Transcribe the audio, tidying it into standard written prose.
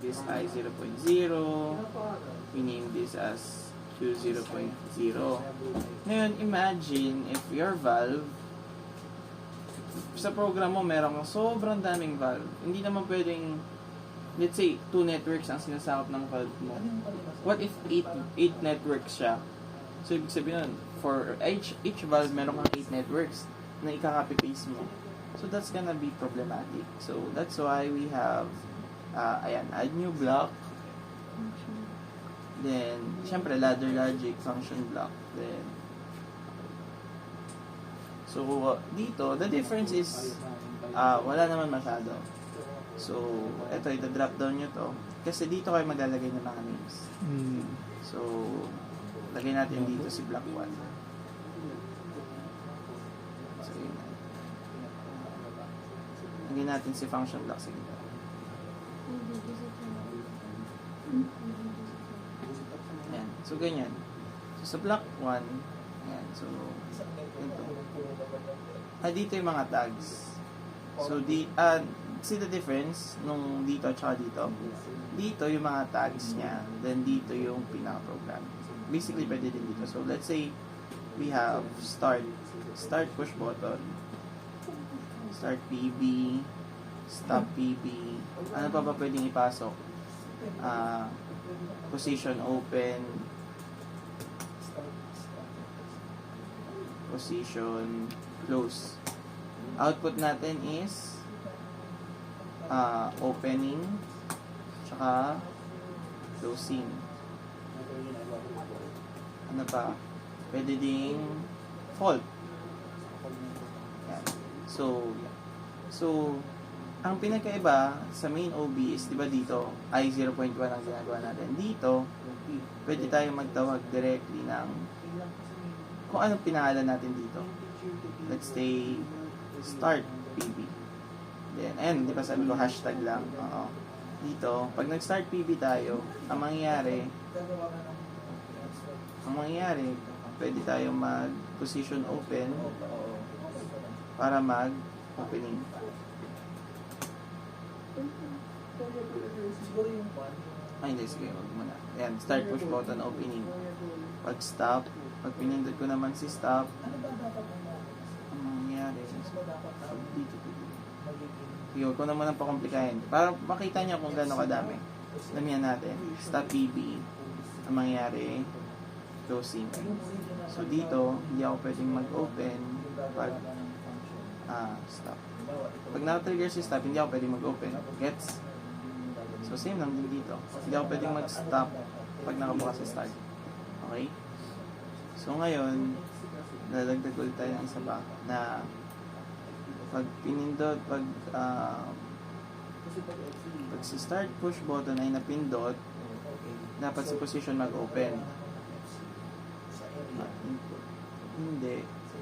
this I 0.0. We name this as Q 0.0. Ngayon, imagine if your valve, sa program mo, meron kang sobrang daming valve. Hindi naman pwedeng, let's say, 2 networks ang sinasakop ng valve mo. What if 8 networks siya? So, ibig sabihin nun, for each valve, meron kang 8 networks na ikaka-copy-paste mo. So, that's gonna be problematic. So, that's why we have, ayan, add new block. Then, syempre, ladder logic, function block. Then, so, dito, the difference is, wala naman masyado. So, eto, ito-drop down nyo to. Kasi dito kayo maglalagay ng mga names. So, lagay natin dito si block 1. So, yun na. Lagay natin si function block sa gitna. Ayan. So, ganyan. So, sa block 1, ayan. So, ito. Dito yung mga tags. So, see the difference nung dito at saka dito? Dito yung mga tags niya, then dito yung pinaka-program. Basically, pwede din dito. So, let's say, we have start push button, start PB, stop PB, ano pa ba pwedeng ipasok? Position open, position close. Output natin is opening tsaka closing. Ano pa? Pwede ding fault. Yan. So ang pinagkaiba sa main OB is, di ba dito, I 0.1 ang ginagawa natin. Dito, pwede tayo magtawag directly ng kung anong pinangalan natin dito. Let's say, start PB. Then, and, di ba sabi ko, hashtag lang. Dito, pag nag-start PB tayo, ang mangyayari, pwede tayo mag-position open para mag-opening. Hindi, sige, wag muna. Ayan, start push button, opening. Pag stop, pag pinindot ko naman si stop, ang mangyayari, dito. Sige, huwag ko naman ang pakomplikahin. Para makita niya kung gano'ng kadami. Damihan natin. Stop PB. Ang mangyayari, closing. So, dito, hindi ako pwedeng mag-open pag stop. Pag na-trigger si stop, hindi ako pwedeng mag-open. Gets? So, same lang din dito. Hindi ako pwedeng mag-stop pag nakabukas si start. Okay? So, ngayon, lalagdag ulit tayo ng isa pa na pag pinindot, pag si start push button ay napindot, dapat si position mag-open. Hindi, si